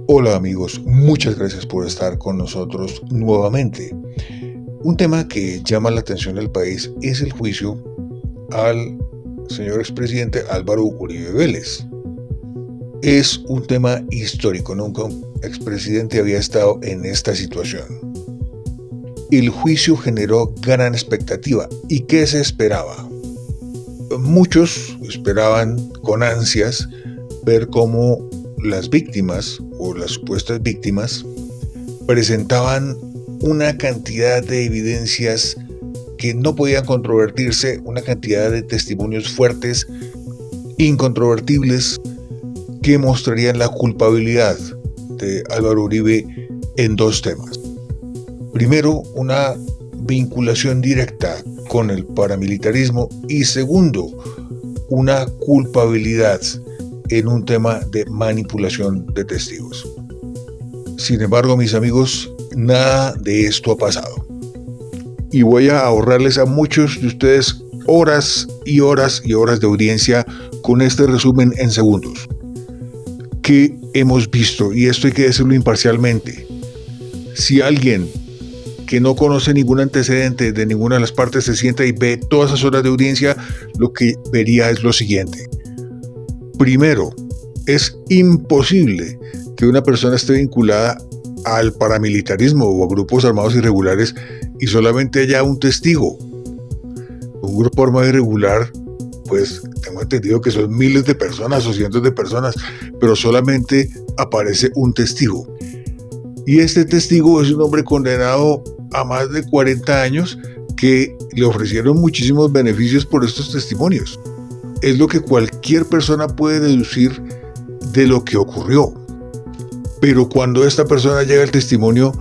Hola amigos, muchas gracias por estar con nosotros nuevamente. Un tema que llama la atención del país es el juicio al señor expresidente Álvaro Uribe Vélez. Es un tema histórico, nunca un expresidente había estado en esta situación. El juicio generó gran expectativa. ¿Y qué se esperaba? Muchos esperaban con ansias ver cómo las víctimas o las supuestas víctimas presentaban una cantidad de evidencias que no podían controvertirse, una cantidad de testimonios fuertes, incontrovertibles, que mostrarían la culpabilidad de Álvaro Uribe en dos temas. Primero, una vinculación directa con el paramilitarismo y segundo, una culpabilidad en un tema de manipulación de testigos. Sin embargo, mis amigos, nada de esto ha pasado. Y voy a ahorrarles a muchos de ustedes horas y horas y horas de audiencia con este resumen en segundos. ¿Qué hemos visto? Y esto hay que decirlo imparcialmente. Si alguien que no conoce ningún antecedente de ninguna de las partes se sienta y ve todas esas horas de audiencia, lo que vería es lo siguiente. Primero, es imposible que una persona esté vinculada al paramilitarismo o a grupos armados irregulares y solamente haya un testigo. Un grupo armado irregular, pues tengo entendido que son miles de personas o cientos de personas, pero solamente aparece un testigo. Y este testigo es un hombre condenado a más de 40 años que le ofrecieron muchísimos beneficios por estos testimonios. Es lo que cualquier persona puede deducir de lo que ocurrió. Pero cuando esta persona llega al testimonio,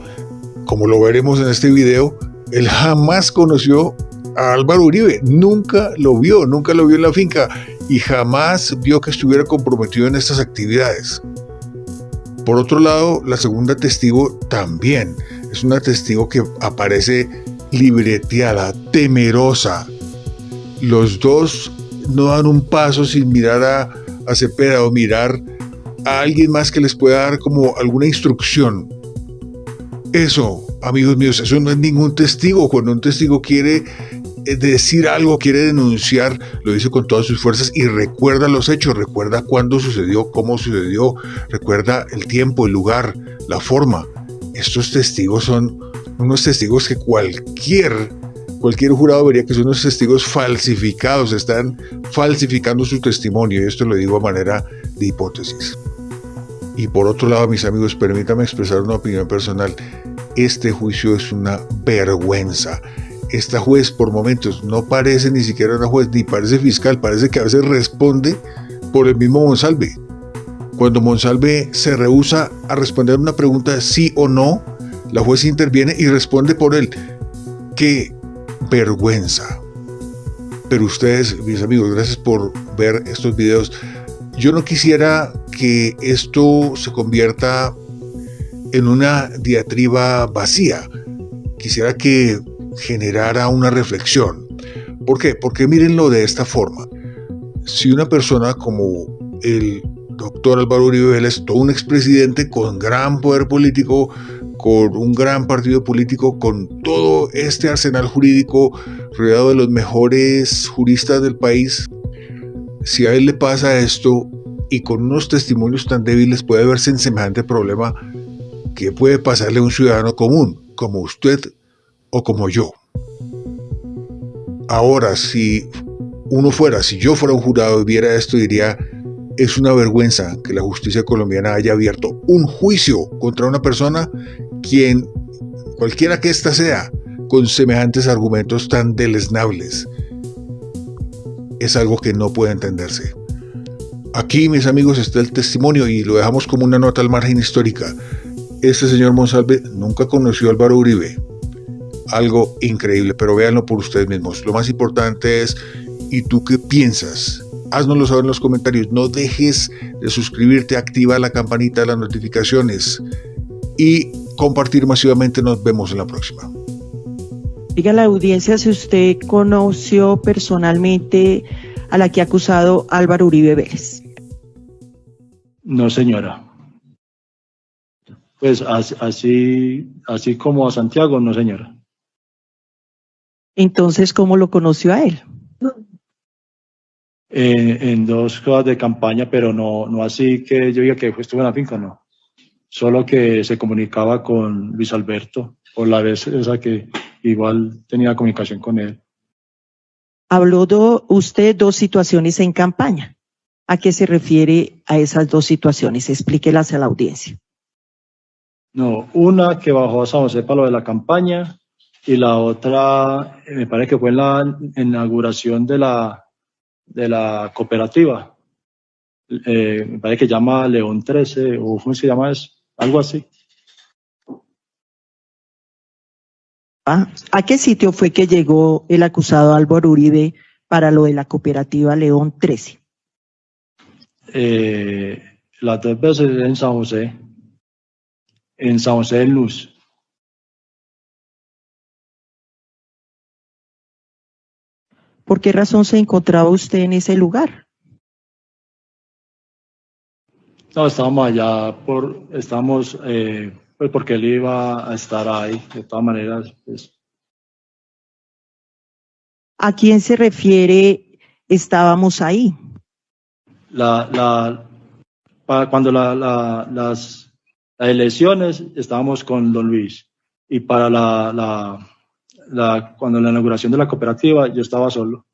como lo veremos en este video, él jamás conoció a Álvaro Uribe, nunca lo vio en la finca y jamás vio que estuviera comprometido en estas actividades. Por otro lado, la segunda testigo también es una testigo que aparece libreteada, temerosa. Los dos no dan un paso sin mirar a Cepeda o mirar a alguien más que les pueda dar como alguna instrucción. Eso, amigos míos, eso no es ningún testigo. Cuando un testigo quiere decir algo, quiere denunciar, lo dice con todas sus fuerzas y recuerda los hechos, recuerda cuándo sucedió, cómo sucedió, recuerda el tiempo, el lugar, la forma. Estos testigos son unos testigos que cualquier jurado vería que son unos testigos falsificados, están falsificando su testimonio, y esto lo digo a manera de hipótesis. Y por otro lado, mis amigos, permítanme expresar una opinión personal. Este juicio es una vergüenza. Esta juez por momentos no parece ni siquiera una juez, ni parece fiscal, parece que a veces responde por el mismo Monsalve. Cuando Monsalve se rehúsa a responder una pregunta sí o no, la juez interviene y responde por él. ¡Qué vergüenza! Pero ustedes, mis amigos, gracias por ver estos videos. Yo no quisiera que esto se convierta en una diatriba vacía. Quisiera que generara una reflexión. ¿Por qué? Porque mírenlo de esta forma. Si una persona como el doctor Álvaro Uribe Vélez, todo un expresidente con gran poder político, con un gran partido político, con todo este arsenal jurídico, rodeado de los mejores juristas del país, si a él le pasa esto y con unos testimonios tan débiles puede verse en semejante problema, ¿qué puede pasarle a un ciudadano común, como usted o como yo? Ahora, si yo fuera un jurado y viera esto, diría, es una vergüenza que la justicia colombiana haya abierto un juicio contra una persona, cualquiera que ésta sea, con semejantes argumentos tan deleznables. Es algo que no puede entenderse. Aquí, mis amigos, está el testimonio y lo dejamos como una nota al margen histórica. Este señor Monsalve nunca conoció a Álvaro Uribe. Algo increíble, pero véanlo por ustedes mismos. Lo más importante es, ¿y tú qué piensas? Háznoslo saber en los comentarios. No dejes de suscribirte, activa la campanita de las notificaciones y compartir masivamente. Nos vemos en la próxima. Diga a la audiencia si usted conoció personalmente a la que ha acusado Álvaro Uribe Vélez. No, señora. Pues así como a Santiago, no, señora. Entonces, ¿cómo lo conoció a él? En dos cosas de campaña, pero no así que yo diga que estuvo en la finca, no. Solo que se comunicaba con Luis Alberto, por la vez esa que igual tenía comunicación con él. Habló usted dos situaciones en campaña. ¿A qué se refiere a esas dos situaciones? Explíquelas a la audiencia. No, una que bajó a San José para lo de la campaña y la otra me parece que fue en la inauguración de la cooperativa. Me parece que llama León 13 o ¿cómo se llama eso? Algo así. ¿A qué sitio fue que llegó el acusado Álvaro Uribe para lo de la cooperativa León 13? Las dos veces en San José de Luz. ¿Por qué razón se encontraba usted en ese lugar? No, estábamos allá pues porque él iba a estar ahí, de todas maneras, pues. ¿A quién se refiere estábamos ahí? Cuando las elecciones estábamos con don Luis y para cuando la inauguración de la cooperativa yo estaba solo.